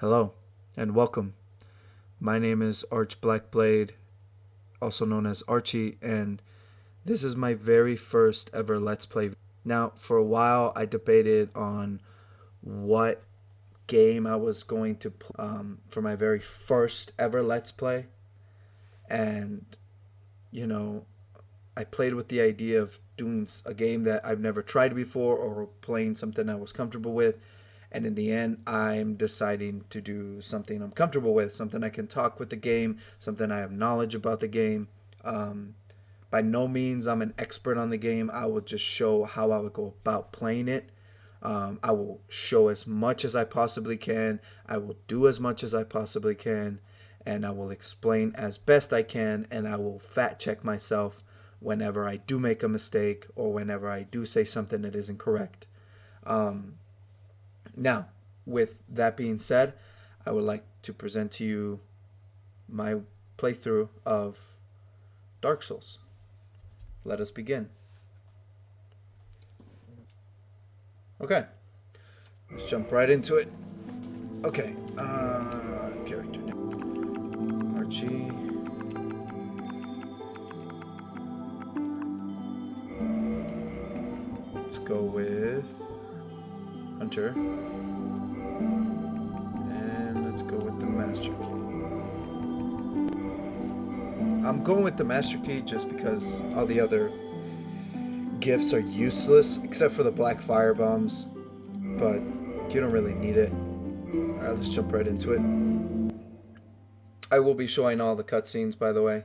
Hello and welcome. My name is Arch Blackblade, also known as Archie, and this is my very first ever Let's Play. Now, for a while, I debated on what game I was going to play for my very first ever Let's Play, and you know, I played with the idea of doing a game that I've never tried before or playing something I was comfortable with. And in the end, I'm deciding to do something I'm comfortable with, something I can talk with the game, something I have knowledge about the game. By no means I'm an expert on the game. I will just show how I would go about playing it. I will show as much as I possibly can. I will do as much as I possibly can. And I will explain as best I can. And I will fact check myself whenever I do make a mistake or whenever I do say something that isn't correct. Now, with that being said, I would like to present to you my playthrough of Dark Souls. Let us begin. Okay, let's jump right into it. Okay, character name. Archie. Let's go with Hunter. And let's go with the Master Key. I'm going with the Master Key just because all the other gifts are useless, except for the black fire bombs. But you don't really need it. Alright, let's jump right into it. I will be showing all the cutscenes, by the way.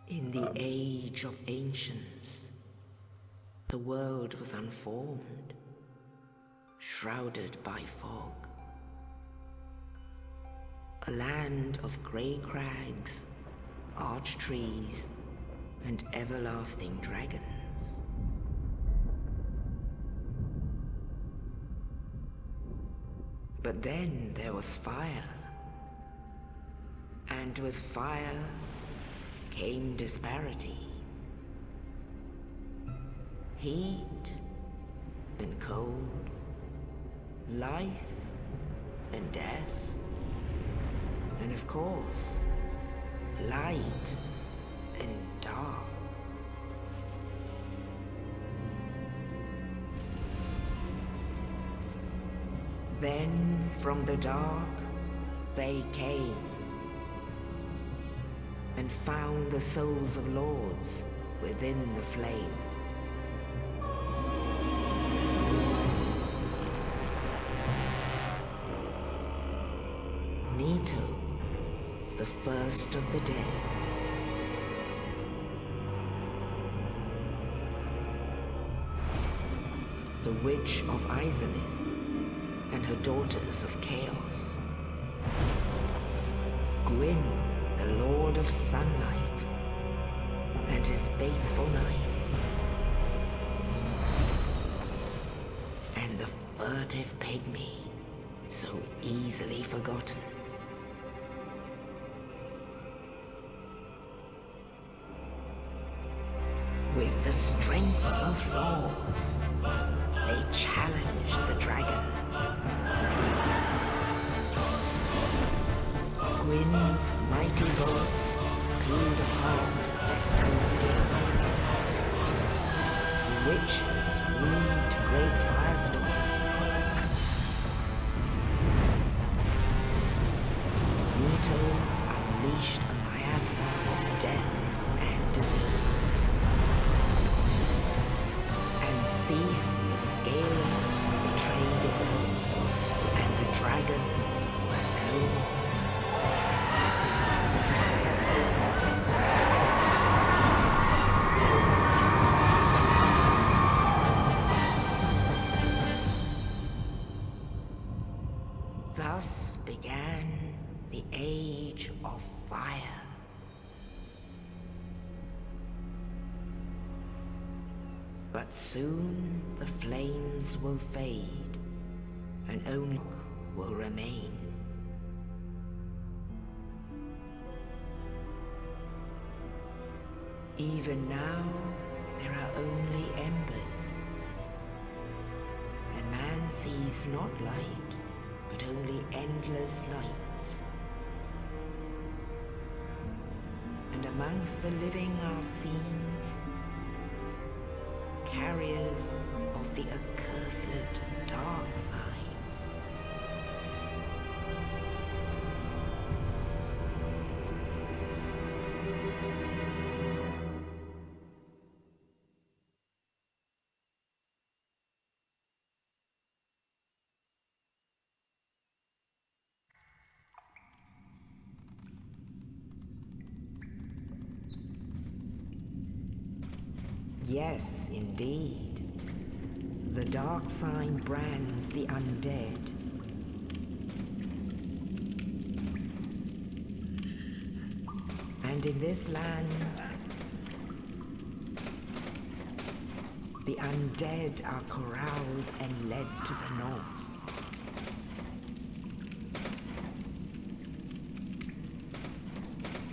In the age of ancients, the world was unformed, shrouded by fog. A land of grey crags, arch trees, and everlasting dragons. But then there was fire, and with fire came disparity. Heat and cold, life and death, and of course, light and dark. Then from the dark they came and found the souls of lords within the flame. Nito, the first of the dead. The Witch of Izalith and her daughters of Chaos. Gwyn, the Lord of Sunlight, and his faithful knights. And the furtive pygmy, so easily forgotten. With the strength of lords, they challenged the dragons. Gwyn's mighty gods peeled apart their stone skills. The witches weaved great firestorms. Nito unleashed a miasma of death and disease. And Seath, the Scaleless, betrayed his own, and the dragons were no more. Thus began the Age of Fire. But soon the flames will fade, and only will remain. Even now, there are only embers, and man sees not light, but only endless nights. And amongst the living are seen carriers of the accursed dark side. Yes, indeed. The dark sign brands the undead. And in this land, the undead are corralled and led to the north.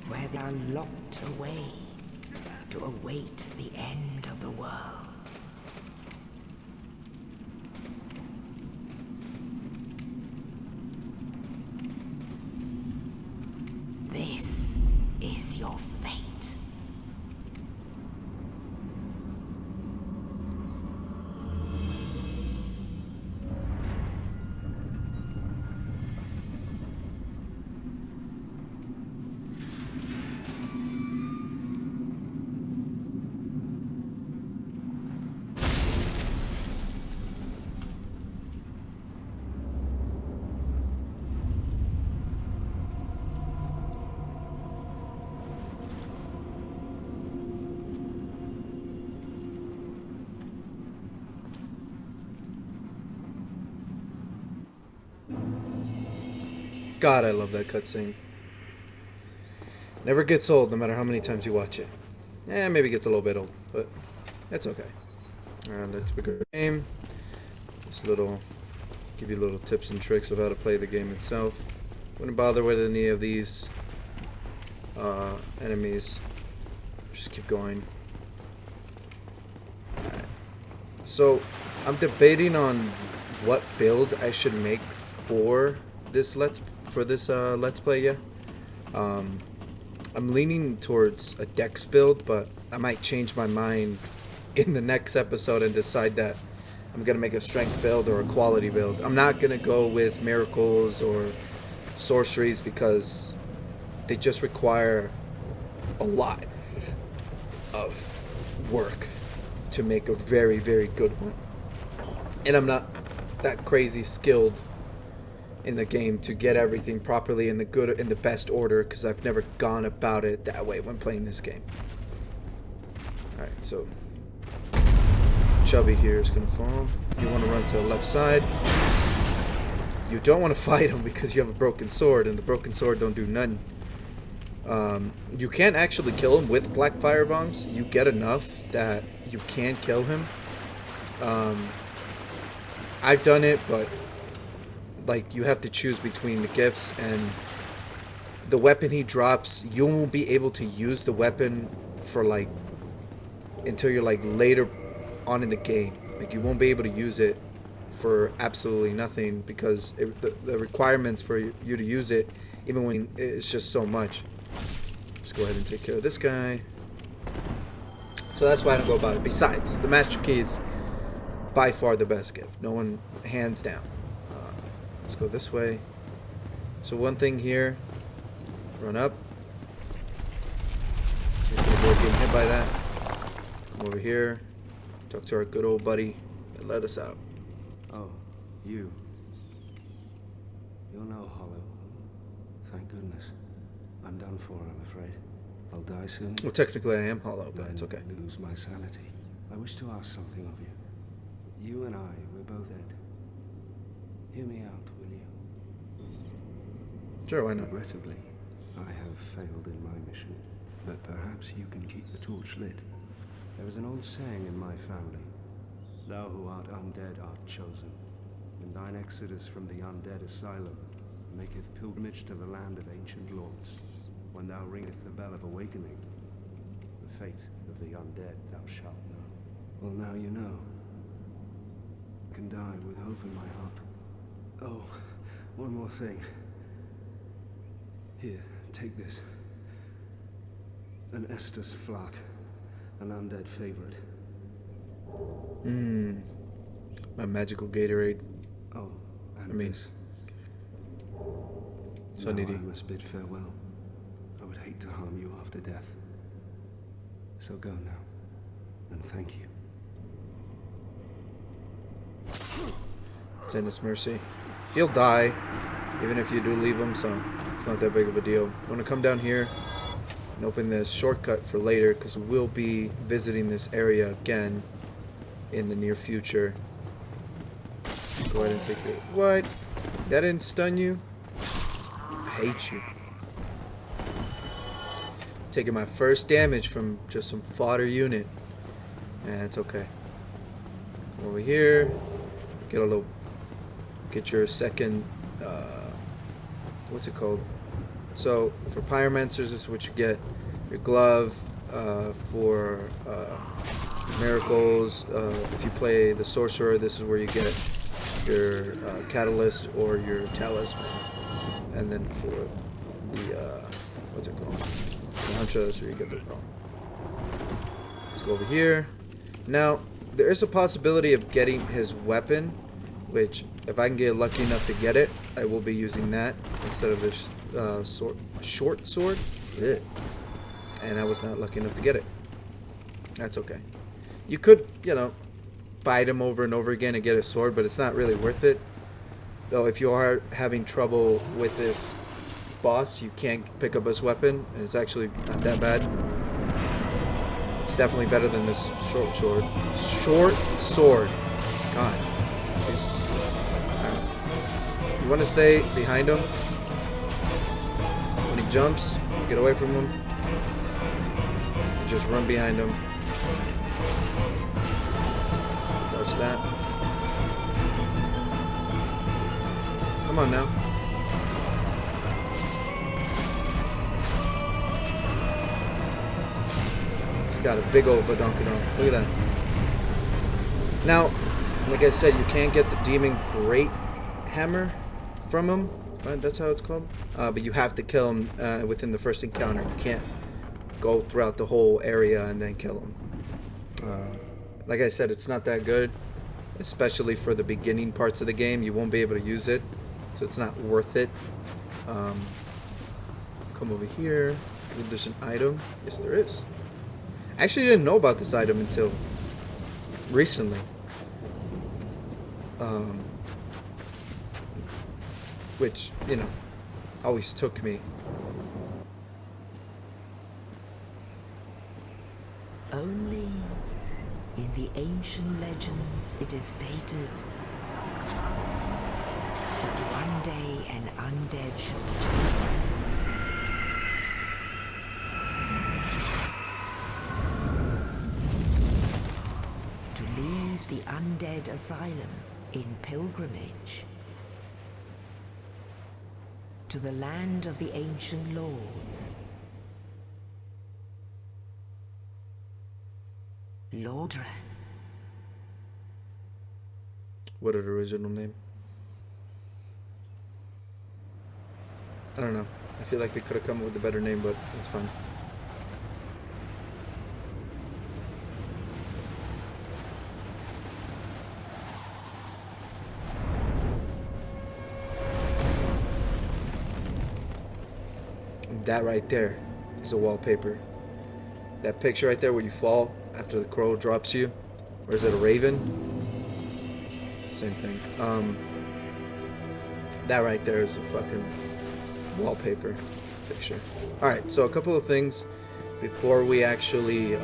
Where they are locked away to await the end of the world. This is your fate. God, I love that cutscene. Never gets old, no matter how many times you watch it. Maybe it gets a little bit old, but it's okay. And let's begin the game. Just give you little tips and tricks of how to play the game itself. Wouldn't bother with any of these enemies. Just keep going. Alright. So, I'm debating on what build I should make for this let's play. Yeah. I'm leaning towards a dex build, but I might change my mind in the next episode and decide that I'm gonna make a strength build or a quality build. I'm not gonna go with miracles or sorceries because they just require a lot of work to make a very, very good one. And I'm not that crazy skilled in the game to get everything properly in the best order, because I've never gone about it that way when playing this game. Alright, so Chubby here is gonna fall. You want to run to the left side. You don't want to fight him because you have a broken sword, and the broken sword don't do nothing. You can't actually kill him with black fire bombs. You get enough that you can kill him. I've done it, but like, you have to choose between the gifts, and the weapon he drops, you won't be able to use the weapon for like until you're like later on in the game. Like, you won't be able to use it for absolutely nothing because the requirements for you to use it, even when it's just so much. Let's go ahead and take care of this guy. So that's why I don't go about it. Besides, the Master Key is by far the best gift. No one, hands down. Let's go this way. So one thing here, run up. Avoid getting hit by that. Come over here. Talk to our good old buddy that let us out. Oh, you. You're no Hollow. Thank goodness. I'm done for, I'm afraid. I'll die soon. Well, technically I am Hollow, but it's okay. Lose my sanity. I wish to ask something of you. You and I, we're both dead. Hear me out, will you? Sure, why not? Regrettably, I have failed in my mission, but perhaps you can keep the torch lit. There is an old saying in my family: thou who art undead art chosen, and thine exodus from the undead asylum maketh pilgrimage to the land of ancient lords. When thou ringeth the bell of awakening, the fate of the undead thou shalt know. Well, now you know. I can die with hope in my heart. Oh, one more thing. Here, take this. An Estus Flak, an undead favorite. My magical Gatorade. Oh, and I mean, this. so Now needy. I must bid farewell. I would hate to harm you after death. So go now, and thank you. Send mercy. He'll die, even if you do leave him, so it's not that big of a deal. I'm going to come down here and open this shortcut for later, because we'll be visiting this area again in the near future. Go ahead and take it. What? That didn't stun you? I hate you. Taking my first damage from just some fodder unit. Yeah, it's okay. Come over here. Get your second, what's it called? So, for Pyromancers, this is what you get. Your glove, for miracles. If you play the Sorcerer, this is where you get your Catalyst or your Talisman. And then for the, what's it called? The Hunter, that's where you get the bone. Let's go over here. Now, there is a possibility of getting his weapon, which, if I can get lucky enough to get it, I will be using that instead of this short sword. Ugh. And I was not lucky enough to get it. That's okay. You could, you know, fight him over and over again and get a sword, but it's not really worth it. Though, if you are having trouble with this boss, you can't pick up his weapon, and it's actually not that bad. It's definitely better than this short sword. Short sword. God. Jesus. Alright. You want to stay behind him. When he jumps, get away from him. Just run behind him. Dodge that. Come on now. He's got a big old badonkadonk. Look at that. Now, like I said, you can't get the Demon Great Hammer from him. Right? That's how it's called. But you have to kill him within the first encounter. You can't go throughout the whole area and then kill him. Like I said, it's not that good. Especially for the beginning parts of the game. You won't be able to use it. So it's not worth it. Come over here. If there's an item. Yes, there is. I actually didn't know about this item until recently. Which, you know, always took me. Only in the ancient legends it is stated that one day an undead shall be chosen. To leave the undead asylum in pilgrimage to the land of the ancient lords. Lordran. What an original name. I don't know. I feel like they could have come up with a better name, but it's fine. That right there is a wallpaper. That picture right there where you fall after the crow drops you. Or is it a raven? Same thing. That right there is a fucking wallpaper picture. Alright, so a couple of things before we actually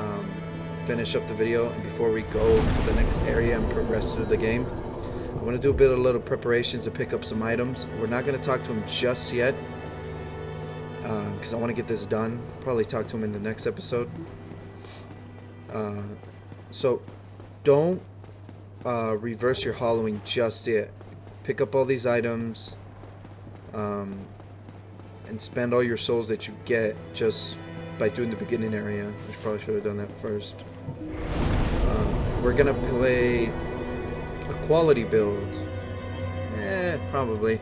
finish up the video and before we go to the next area and progress through the game. I want to do a bit of little preparations to pick up some items. We're not going to talk to him just yet. Because I want to get this done. Probably talk to him in the next episode. So don't reverse your hollowing just yet. Pick up all these items and spend all your souls that you get just by doing the beginning area. I probably should have done that first. We're gonna play a quality build. Probably.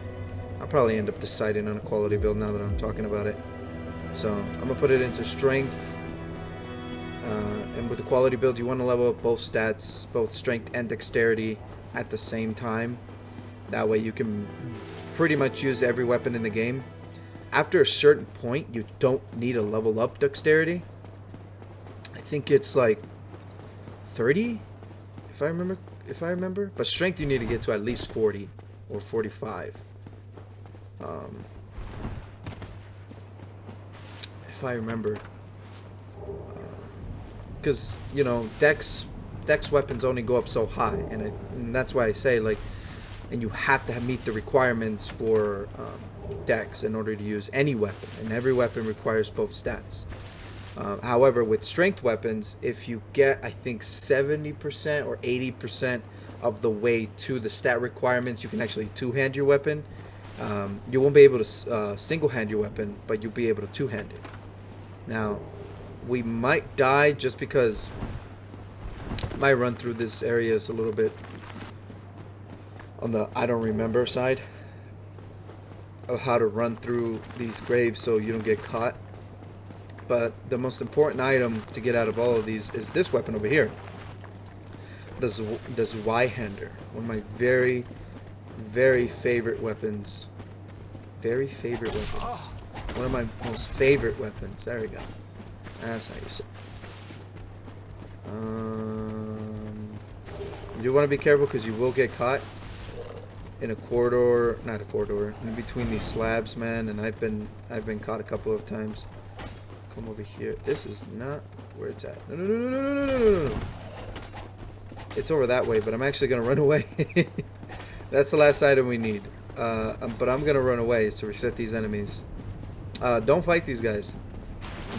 I'll probably end up deciding on a quality build now that I'm talking about it. So I'm gonna put it into strength. And with the quality build, you want to level up both stats, both strength and dexterity at the same time. That way you can pretty much use every weapon in the game. After a certain point, you don't need to level up dexterity. I think it's like 30, if I remember. But strength you need to get to at least 40 or 45. If I remember. Because, you know, dex weapons only go up so high, and that's why I say, like, and you have to meet the requirements for dex in order to use any weapon, and every weapon requires both stats. However, with strength weapons, if you get, I think, 70% or 80% of the way to the stat requirements, you can actually two-hand your weapon. You won't be able to single-hand your weapon, but you'll be able to two-hand it. Now, we might die just because my run through this area is a little bit on the I don't remember side of how to run through these graves so you don't get caught. But the most important item to get out of all of these is this weapon over here. This Y-hander. One of my very, very favorite weapons. Very favorite weapons. One of my most favorite weapons. There we go. That's how you say it. You do want to be careful because you will get caught in a corridor, not a corridor, in between these slabs, man. And I've been caught a couple of times. Come over here. This is not where it's at. No, no, no, no, no, no, no, no, no. It's over that way, but I'm actually gonna run away. That's the last item we need. But I'm gonna run away to reset these enemies. Don't fight these guys.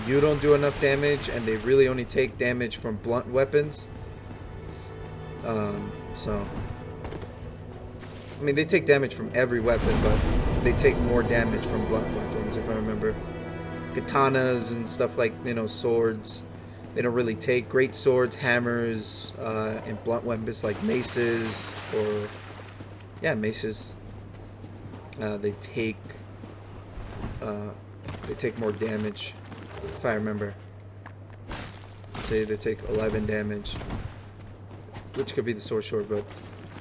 You don't do enough damage, and they really only take damage from blunt weapons. So, I mean, they take damage from every weapon, but they take more damage from blunt weapons, if I remember. Katanas and stuff like, you know, swords. They don't really take great swords, hammers, and blunt weapons like maces or, yeah, maces. They take more damage. If I remember. Say they take 11 damage. Which could be the sword, but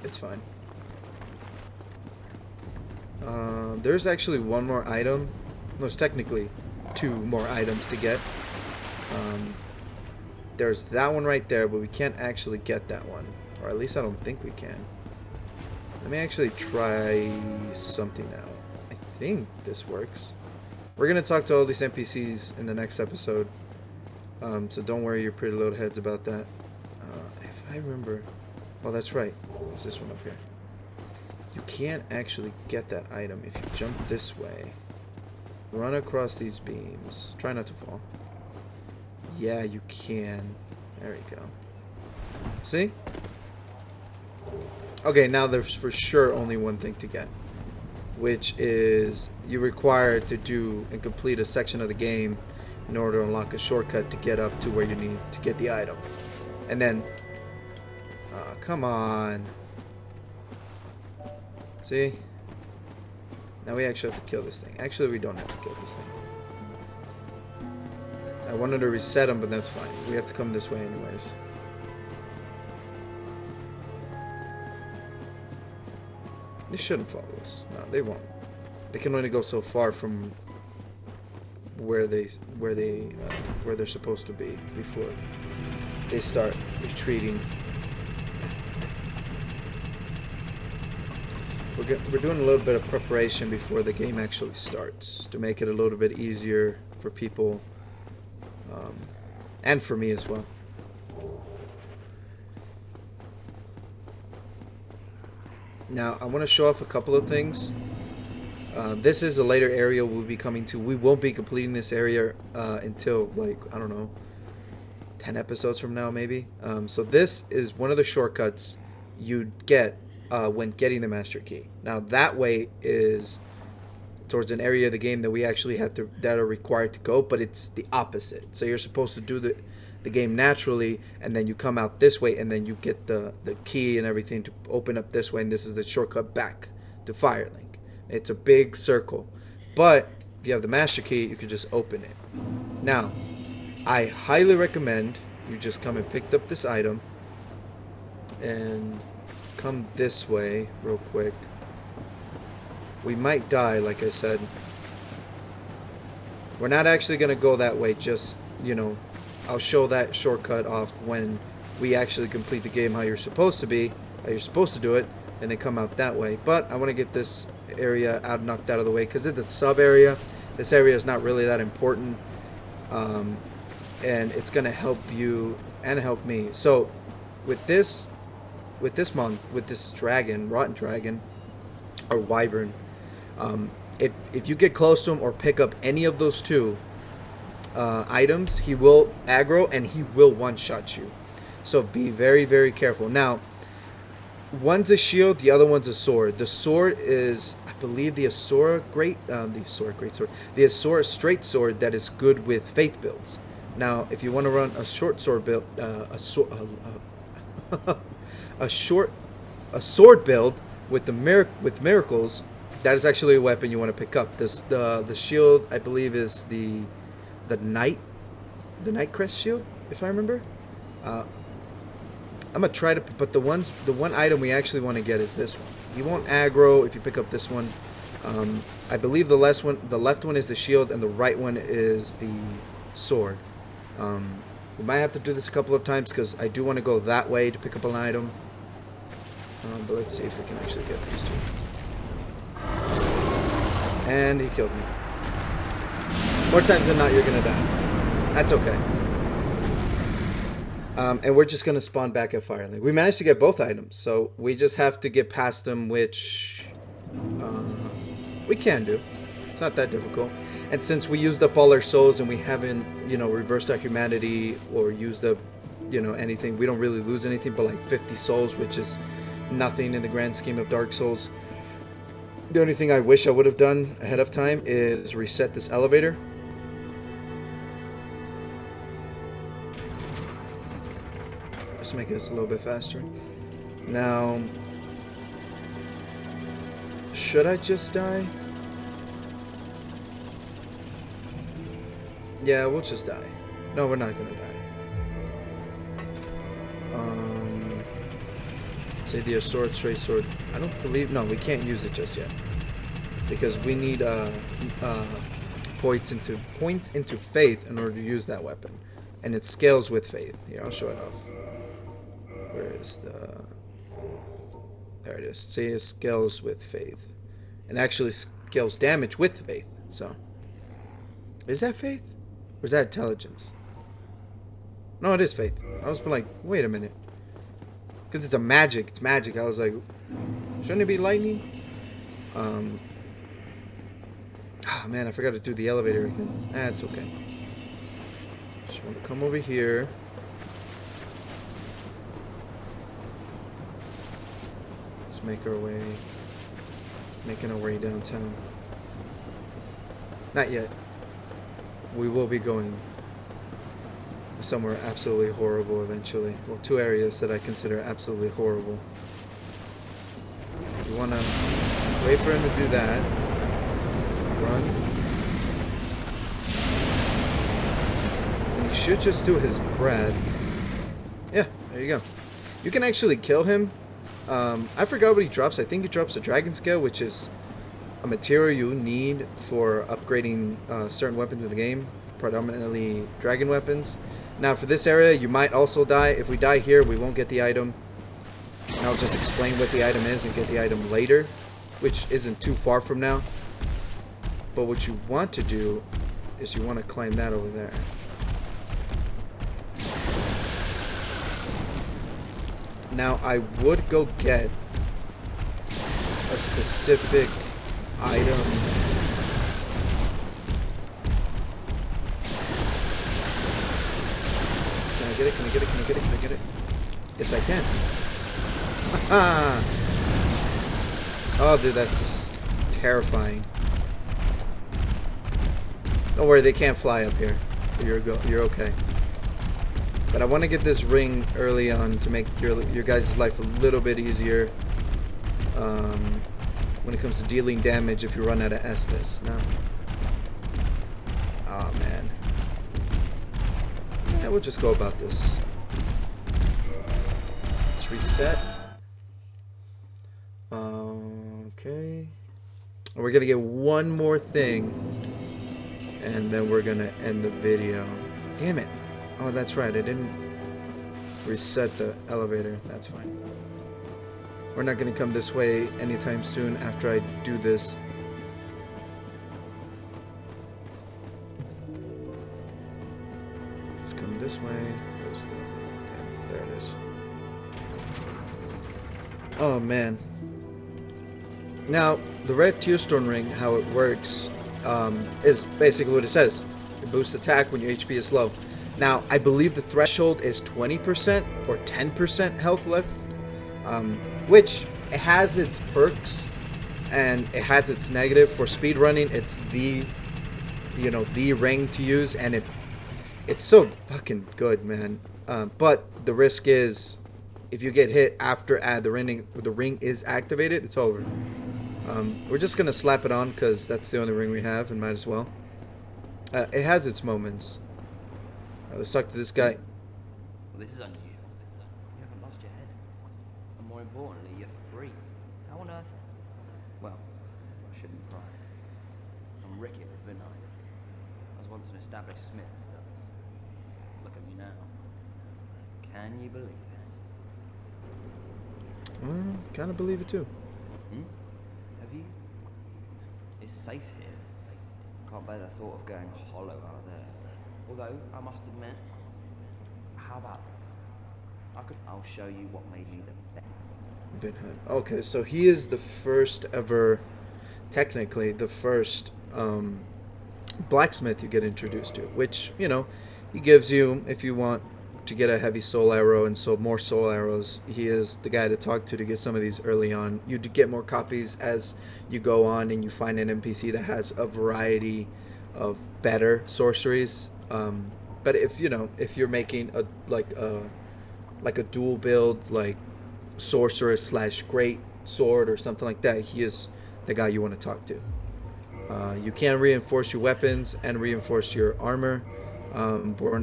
it's fine. There's actually one more item. No, it's technically 2 more items to get. There's that one right there, but we can't actually get that one. Or at least I don't think we can. Let me actually try something out. I think this works. We're going to talk to all these NPCs in the next episode. So don't worry your pretty little heads about that. If I remember... Oh, that's right. It's this one up here. You can't actually get that item if you jump this way. Run across these beams. Try not to fall. Yeah, you can. There we go. See? Okay, now there's for sure only one thing to get, which is you're required to do and complete a section of the game in order to unlock a shortcut to get up to where you need to get the item. And then, come on. See? Now we actually have to kill this thing. Actually, we don't have to kill this thing. I wanted to reset them, but that's fine. We have to come this way anyways. They shouldn't follow us. No, they won't. They can only go so far from where they're supposed to be before they start retreating. We're doing a little bit of preparation before the game actually starts to make it a little bit easier for people, and for me as well. Now, I want to show off a couple of things. This is a later area we'll be coming to. We won't be completing this area until, like, I don't know, 10 episodes from now, maybe. So this is one of the shortcuts you get when getting the Master Key. Now, that way is towards an area of the game that we actually have to, that are required to go, but it's the opposite. So you're supposed to do the game naturally, and then you come out this way, and then you get the key and everything to open up this way, and this is the shortcut back to Firelink. It's a big circle. But if you have the master key, you could just open it. Now, I highly recommend you just come and pick up this item and come this way real quick. We might die, like I said. We're not actually going to go that way, just, you know, I'll show that shortcut off when we actually complete the game how you're supposed to be, how you're supposed to do it, and then come out that way. But I want to get this area knocked out of the way because it's a sub area. This area is not really that important, and it's going to help you and help me. So with this dragon, rotten dragon, or wyvern, if you get close to him or pick up any of those two items, he will aggro and he will one-shot you. So be very, very careful. Now, one's a shield, the other one's a sword. The sword is, I believe, the Asura the Asura straight sword that is good with faith builds. Now, if you want to run a short sword build, a sword build with miracles, that is actually a weapon you want to pick up. The shield, I believe, is the knight crest shield, if I remember. I'm gonna try to, but the one item we actually want to get is this one. You won't aggro if you pick up this one. I believe the left one is the shield, and the right one is the sword. We might have to do this a couple of times because I do want to go that way to pick up an item. But let's see if we can actually get these two. And he killed me. More times than not, you're gonna die. That's okay. And we're just gonna spawn back at Firelink. We managed to get both items, so we just have to get past them, which we can do. It's not that difficult. And since we used up all our souls and we haven't, you know, reversed our humanity or used up, you know, anything, we don't really lose anything but like 50 souls, which is nothing in the grand scheme of Dark Souls. The only thing I wish I would have done ahead of time is reset this elevator. Just make this a little bit faster. Now, should I just die? Yeah, we'll just die. No, we're not gonna die. Say the sword, straight sword. I don't believe. No, we can't use it just yet because we need points into faith in order to use that weapon, and it scales with faith. Here, I'll show it off. Where is the? There it is. See, it scales with faith, and actually scales damage with faith. So, is that faith, or is that intelligence? No, it is faith. I was like, wait a minute. Because it's a magic. It's magic. I was like, shouldn't it be lightning? Oh man, I forgot to do the elevator again. That's okay. Just want to come over here. Let's make our way. Making our way downtown. Not yet. We will be going somewhere absolutely horrible eventually. Well, two areas that I consider absolutely horrible. You want to wait for him to do that. Run. And you should just do his breath. Yeah, there you go. You can actually kill him. I forgot what he drops. I think he drops a dragon scale, which is a material you need for upgrading certain weapons in the game, predominantly dragon weapons. Now for this area, you might also die. If we die here, we won't get the item. And I'll just explain what the item is and get the item later, which isn't too far from now. But what you want to do is you want to climb that over there. Now I would go get a specific item. Can I get it? Can I get it? Can I get it? Can I get it? Yes, I can. Oh, dude, that's terrifying. Don't worry, they can't fly up here, so you're okay. But I want to get this ring early on to make your guys' life a little bit easier. when it comes to dealing damage if you run out of Estus. No. Oh man. Yeah, we'll just go about this. Let's reset. Okay. We're gonna get one more thing, and then we're gonna end the video. Damn it. Oh, that's right. I didn't reset the elevator. That's fine. We're not gonna come this way anytime soon after I do this. Let's come this way. Damn, there it is. Oh man. Now, the red Tearstone ring, how it works, is basically what it says. It boosts attack when your HP is low. Now, I believe the threshold is 20% or 10% health left, which it has its perks and it has its negative. For speedrunning, it's the ring to use, and it's so fucking good, man. But the risk is, if you get hit after the ring is activated, it's over. We're just gonna slap it on because that's the only ring we have, and might as well. It has its moments. Let's talk to this guy. Well, this is unusual. You haven't lost your head. And more importantly, you're free. How on earth? Well, I shouldn't pry. I'm Ricky of Vinay. I was once an established smith. Look at me now. Can you believe it? Kind of believe it too. Have you? It's safe here. Can't bear the thought of going hollow out there. Although, I must admit, how about this? I'll show you what made me the best. Vinhead. Okay, so he is the first ever, technically, the first blacksmith you get introduced to. Which, he gives you, if you want to get a heavy soul arrow and so more soul arrows, he is the guy to talk to get some of these early on. You get more copies as you go on and you find an NPC that has a variety of better sorceries. But if you're making a dual build, like sorcerer / great sword or something like that, he is the guy you want to talk to. You can reinforce your weapons and reinforce your armor.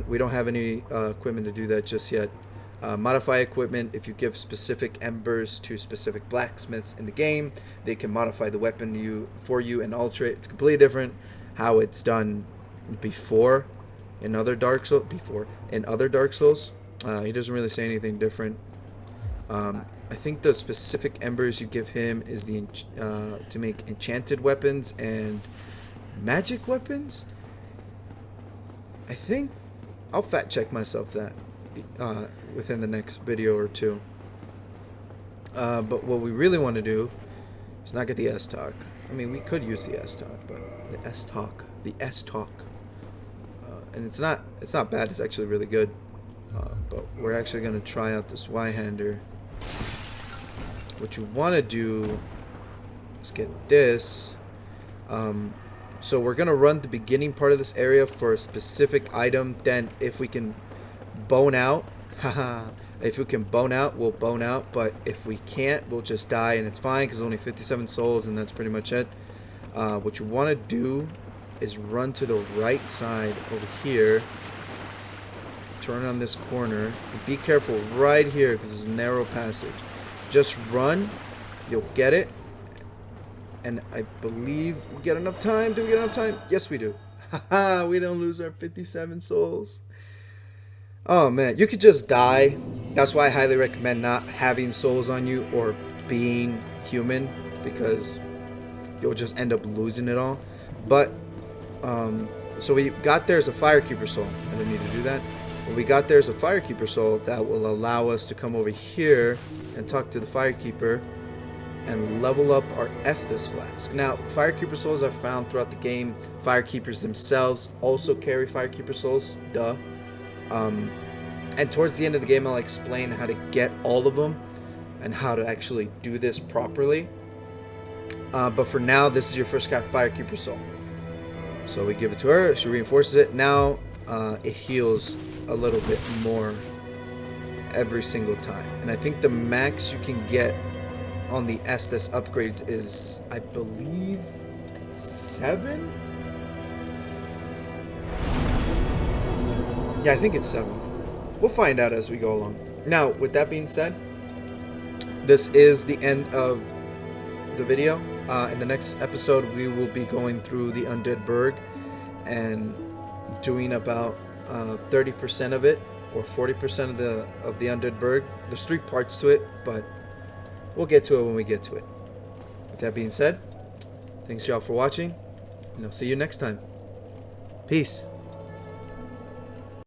We don't have any equipment to do that just yet. Modify equipment. If you give specific embers to specific blacksmiths in the game, they can modify the weapon for you and alter it. It's completely different how it's done before in other Dark Souls. He doesn't really say anything different. I think the specific embers you give him is to make enchanted weapons and magic weapons. I think I'll fact check myself that within the next video or two. But what we really want to do is not get the S-Talk. I mean, we could use the S-Talk, but the S-Talk. And it's not bad. It's actually really good. But we're actually going to try out this Y-hander. What you want to do is get this. So we're going to run the beginning part of this area for a specific item. Then if we can bone out, if we can bone out, we'll bone out. But if we can't, we'll just die, and it's fine because only 57 souls, and that's pretty much it. What you want to do is run to the right side over here. Turn on this corner. And be careful right here because it's a narrow passage. Just run. You'll get it. And I believe we get enough time. Do we get enough time? Yes, we do. Haha, we don't lose our 57 souls. Oh, man. You could just die. That's why I highly recommend not having souls on you or being human, because you'll just end up losing it all. But, so we got there's a Firekeeper soul. I didn't need to do that. What we got there's a Firekeeper soul that will allow us to come over here and talk to the Firekeeper and level up our Estus flask. Now, Firekeeper souls are found throughout the game. Firekeepers themselves also carry Firekeeper souls. Duh. And towards the end of the game, I'll explain how to get all of them and how to actually do this properly. But for now, this is your first Firekeeper soul. So we give it to her. She reinforces it. Now it heals a little bit more every single time. And I think the max you can get on the Estes upgrades is, I believe, 7? Yeah, I think it's 7. We'll find out as we go along. Now, with that being said, this is the end of the video. In the next episode, we will be going through the Undead Burg and doing about 30% of it, or 40% of the Undead Burg. There's 3 parts to it, but we'll get to it when we get to it. With that being said, thanks y'all for watching, and I'll see you next time. Peace.